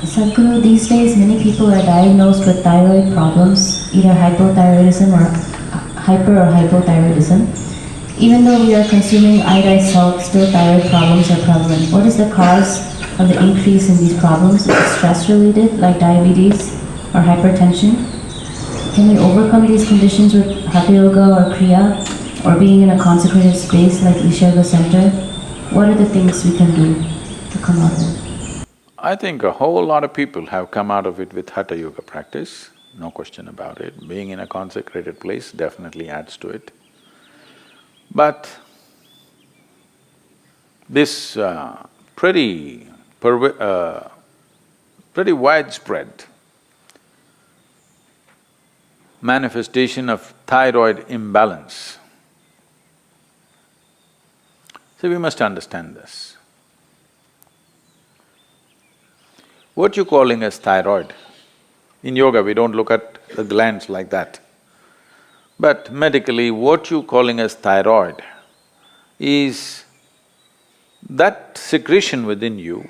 Sadhguru, these days many people are diagnosed with thyroid problems, either hypothyroidism or hyper or hypothyroidism. Even though we are consuming iodized salt, still thyroid problems are prevalent. What is the cause of the increase in these problems? Is it stress related, like diabetes or hypertension? Can we overcome these conditions with hatha yoga or kriya, or being in a consecrated space like Isha Center? What are the things we can do to come out of it? I think a whole lot of people have come out of it with hatha yoga practice, no question about it. Being in a consecrated place definitely adds to it. But this pretty widespread manifestation of thyroid imbalance. So we must understand this. What you're calling as thyroid, in yoga we don't look at the glands like that. But medically, what you're calling as thyroid is that secretion within you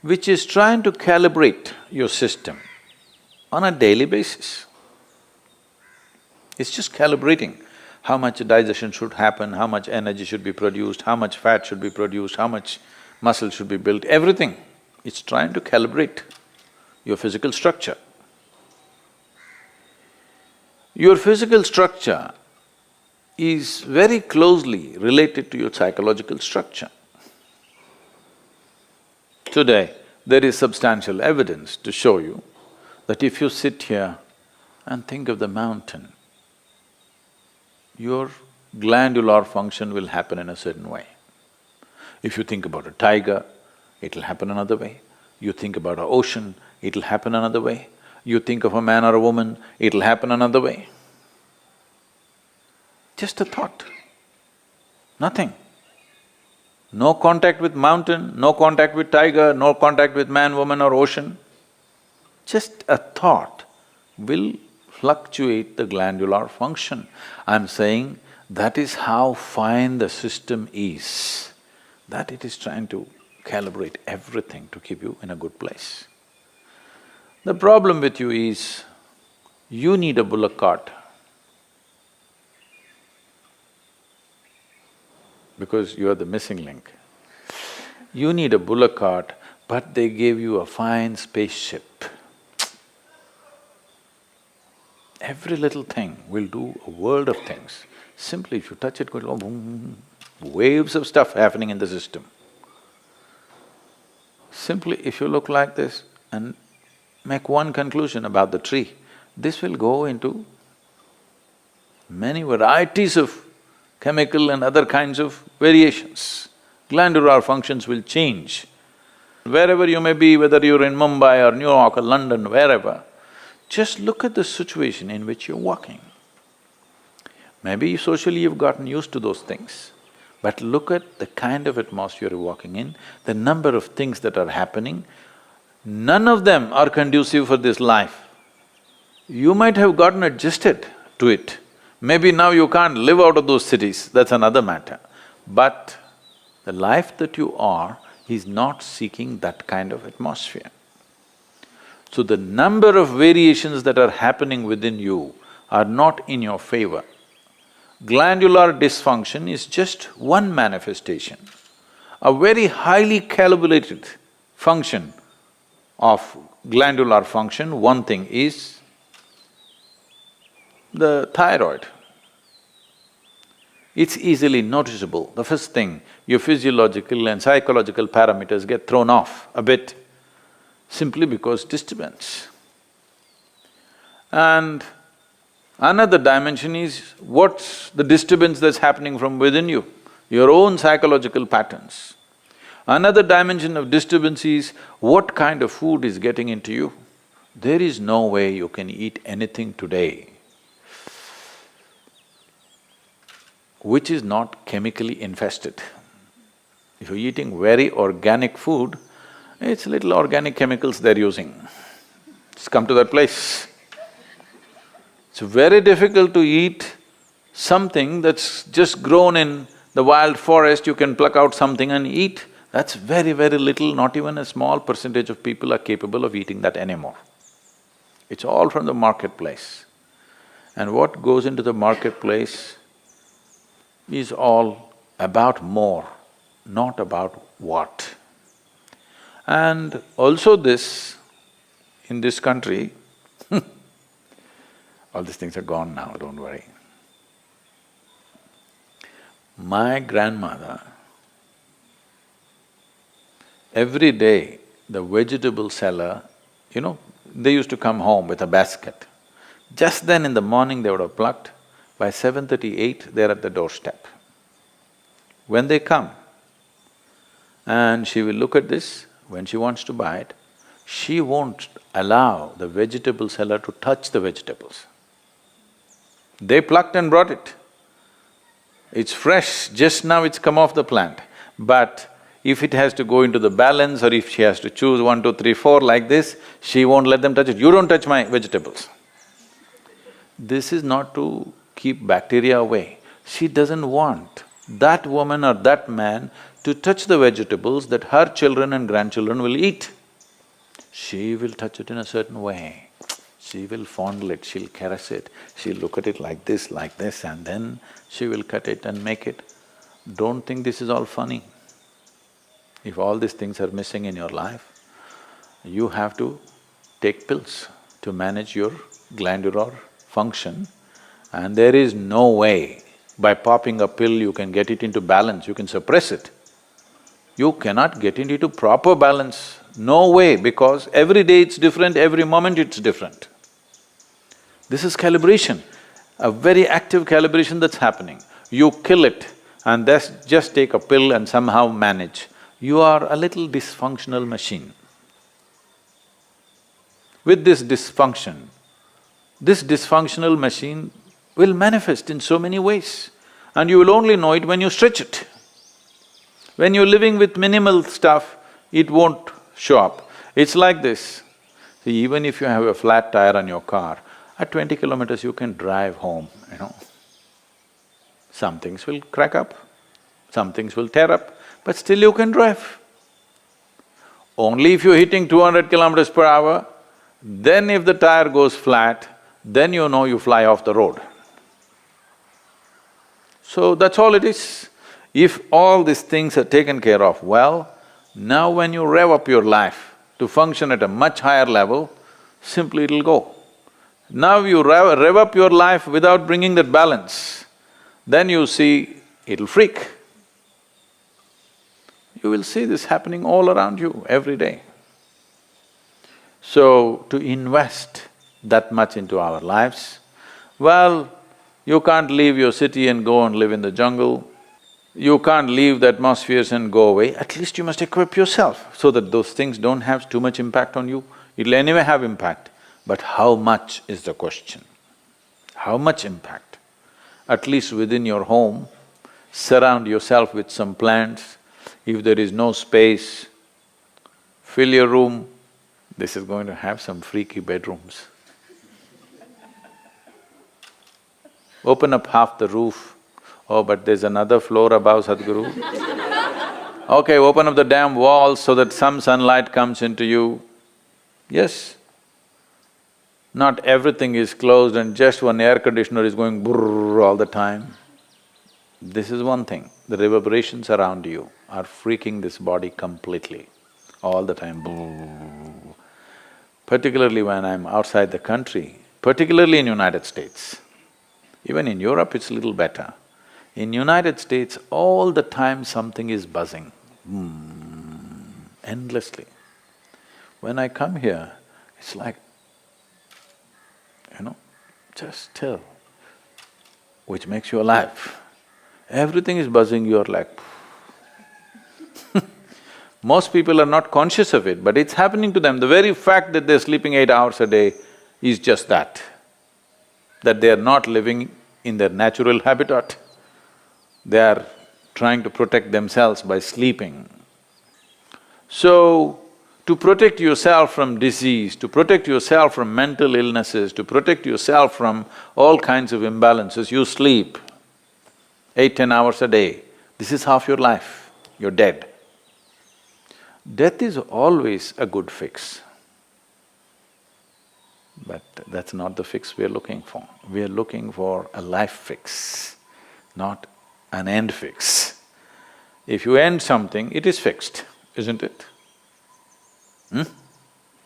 which is trying to calibrate your system on a daily basis. It's just calibrating how much digestion should happen, how much energy should be produced, how much fat should be produced, how much muscle should be built, everything. It's trying to calibrate your physical structure. Your physical structure is very closely related to your psychological structure. Today, there is substantial evidence to show you that if you sit here and think of the mountain, your glandular function will happen in a certain way. If you think about a tiger, it'll happen another way. You think about an ocean, it'll happen another way. You think of a man or a woman, it'll happen another way. Just a thought, nothing. No contact with mountain, no contact with tiger, no contact with man, woman or ocean. Just a thought will fluctuate the glandular function. I'm saying that is how fine the system is, that it is trying to calibrate everything to keep you in a good place. The problem with you is, you need a bullock cart because you are the missing link. You need a bullock cart, but they gave you a fine spaceship. Every little thing will do a world of things. Simply if you touch it, go boom, waves of stuff happening in the system. Simply if you look like this and make one conclusion about the tree, this will go into many varieties of chemical and other kinds of variations. Glandular functions will change. Wherever you may be, whether you're in Mumbai or New York or London, wherever, just look at the situation in which you're walking. Maybe socially you've gotten used to those things, but look at the kind of atmosphere you're walking in, the number of things that are happening, none of them are conducive for this life. You might have gotten adjusted to it. Maybe now you can't live out of those cities, that's another matter. But the life that you are is not seeking that kind of atmosphere. So the number of variations that are happening within you are not in your favor. Glandular dysfunction is just one manifestation. A very highly calibrated function of glandular function, one thing is the thyroid. It's easily noticeable. The first thing, your physiological and psychological parameters get thrown off a bit simply because disturbance. And another dimension is what's the disturbance that's happening from within you, your own psychological patterns. Another dimension of disturbance is what kind of food is getting into you. There is no way you can eat anything today which is not chemically infested. If you're eating very organic food, it's little organic chemicals they're using. It's come to that place. It's very difficult to eat something that's just grown in the wild forest, you can pluck out something and eat. That's very, very little, not even a small percentage of people are capable of eating that anymore. It's all from the marketplace. And what goes into the marketplace is all about more, not about what. And also this, in this country, all these things are gone now, don't worry. My grandmother, every day the vegetable seller, they used to come home with a basket. Just then in the morning they would have plucked, by 7:38 they're at the doorstep. When they come, and she will look at this, when she wants to buy it, she won't allow the vegetable seller to touch the vegetables. They plucked and brought it. It's fresh, just now it's come off the plant. But if it has to go into the balance or if she has to choose 1, 2, 3, 4 like this, she won't let them touch it. You don't touch my vegetables. This is not to keep bacteria away. She doesn't want that woman or that man to touch the vegetables that her children and grandchildren will eat. She will touch it in a certain way. She will fondle it, she'll caress it, she'll look at it like this, and then she will cut it and make it. Don't think this is all funny. If all these things are missing in your life, you have to take pills to manage your glandular function, and there is no way by popping a pill you can get it into balance, you can suppress it. You cannot get it into proper balance, no way, because every day it's different, every moment it's different. This is calibration, a very active calibration that's happening. You kill it and just take a pill and somehow manage. You are a little dysfunctional machine. With this dysfunctional machine will manifest in so many ways, and you will only know it when you stretch it. When you're living with minimal stuff, it won't show up. It's like this. See, even if you have a flat tire on your car, at 20 kilometers you can drive home, Some things will crack up, some things will tear up, but still you can drive. Only if you're hitting 200 kilometers per hour, then if the tire goes flat, then you know you fly off the road. So that's all it is. If all these things are taken care of well, now when you rev up your life to function at a much higher level, simply it'll go. Now you rev up your life without bringing that balance, then you see it'll freak. You will see this happening all around you every day. So, to invest that much into our lives, well, you can't leave your city and go and live in the jungle. You can't leave the atmospheres and go away. At least you must equip yourself so that those things don't have too much impact on you. It'll anyway have impact, but how much is the question? How much impact? At least within your home, surround yourself with some plants. If there is no space, fill your room. This is going to have some freaky bedrooms. Open up half the roof. Oh, but there's another floor above, Sadhguru. Okay, open up the damn walls so that some sunlight comes into you. Yes. Not everything is closed and just one air conditioner is going brrrr all the time. This is one thing, the reverberations around you are freaking this body completely, all the time, brrrr. Particularly when I'm outside the country, particularly in United States. Even in Europe it's little better. In United States, all the time something is buzzing, endlessly. When I come here, it's like, just still, which makes you alive. Everything is buzzing, you're like Most people are not conscious of it, but it's happening to them. The very fact that they're sleeping 8 hours a day is just that they are not living in their natural habitat. They are trying to protect themselves by sleeping. So, to protect yourself from disease, to protect yourself from mental illnesses, to protect yourself from all kinds of imbalances, you sleep 8, 10 hours a day. This is half your life, you're dead. Death is always a good fix. But that's not the fix we are looking for. We are looking for a life fix, not an end fix. If you end something, it is fixed, isn't it?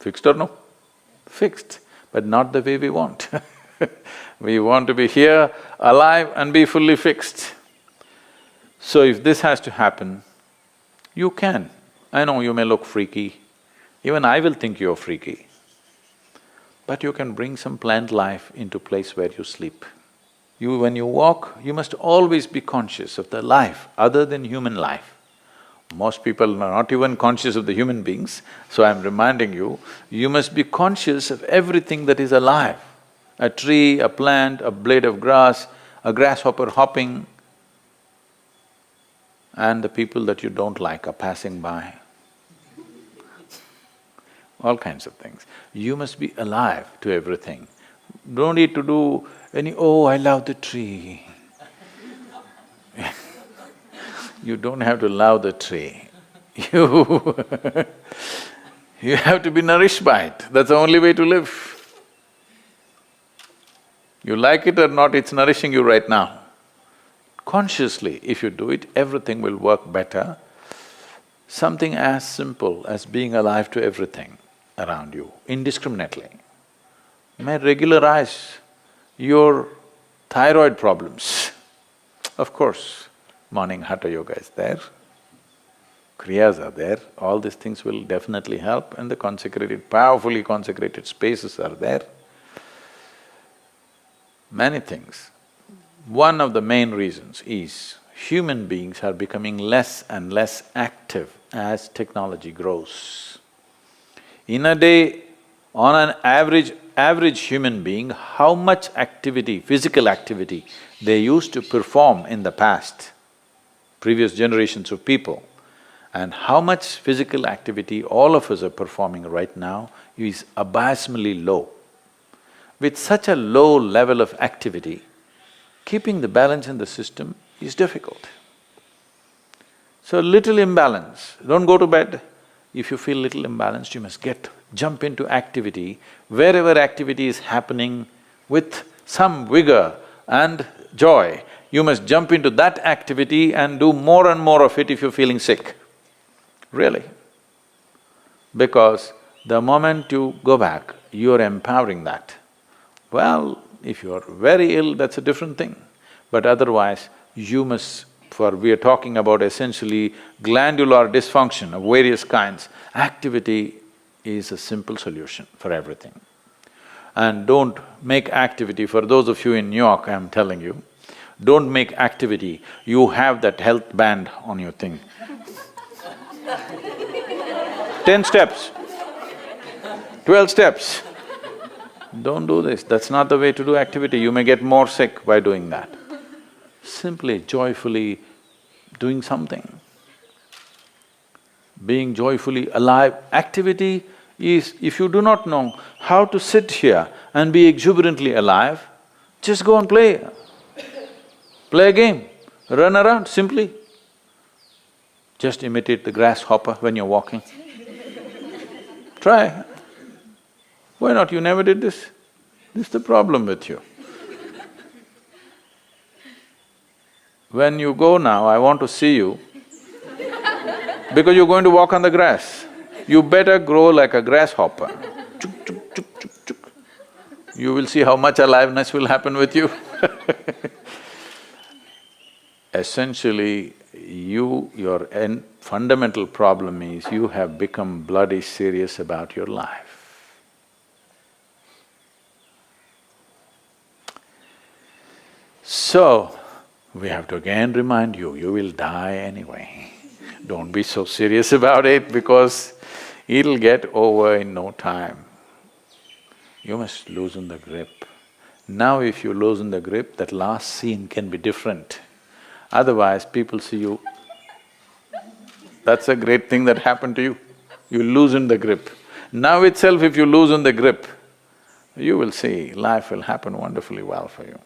Fixed or no? Fixed, but not the way we want. We want to be here, alive and be fully fixed. So if this has to happen, you can. I know you may look freaky, even I will think you're freaky. But you can bring some plant life into place where you sleep. When you walk, you must always be conscious of the life other than human life. Most people are not even conscious of the human beings, so I'm reminding you, you must be conscious of everything that is alive. A tree, a plant, a blade of grass, a grasshopper hopping, and the people that you don't like are passing by. All kinds of things. You must be alive to everything. Don't need to do any, oh, I love the tree. You don't have to love the tree. You have to be nourished by it. That's the only way to live. You like it or not, it's nourishing you right now. Consciously, if you do it, everything will work better. Something as simple as being alive to everything around you, indiscriminately, may regularize your thyroid problems. Of course, morning hatha yoga is there, kriyas are there, all these things will definitely help, and the consecrated, powerfully consecrated spaces are there. Many things. One of the main reasons is human beings are becoming less and less active as technology grows. In a day, on an average human being, how much activity, physical activity they used to perform in the past, previous generations of people, and how much physical activity all of us are performing right now is abysmally low. With such a low level of activity, keeping the balance in the system is difficult. So little imbalance, don't go to bed. If you feel little imbalanced, you must jump into activity. Wherever activity is happening with some vigor and joy, you must jump into that activity and do more and more of it if you're feeling sick. Really. Because the moment you go back, you're empowering that. Well, if you're very ill, that's a different thing. But otherwise, you must… we are talking about essentially glandular dysfunction of various kinds. Activity is a simple solution for everything. And don't make activity, for those of you in New York, I'm telling you, don't make activity, you have that health band on your thing. 10 steps, 12 steps. Don't do this, that's not the way to do activity, you may get more sick by doing that. Simply, joyfully doing something. Being joyfully alive. Activity is, if you do not know how to sit here and be exuberantly alive, just go and play. Play a game, run around simply. Just imitate the grasshopper when you're walking. Try. Why not? You never did this? This is the problem with you. When you go now, I want to see you because you're going to walk on the grass. You better grow like a grasshopper. Chuk, chuk, chuk, chuk, chuk. You will see how much aliveness will happen with you. Essentially, your fundamental problem is you have become bloody serious about your life. So, we have to again remind you, you will die anyway. Don't be so serious about it because it'll get over in no time. You must loosen the grip. Now if you loosen the grip, that last scene can be different. Otherwise, people see you, that's a great thing that happened to you. You loosen the grip. Now itself if you loosen the grip, you will see life will happen wonderfully well for you.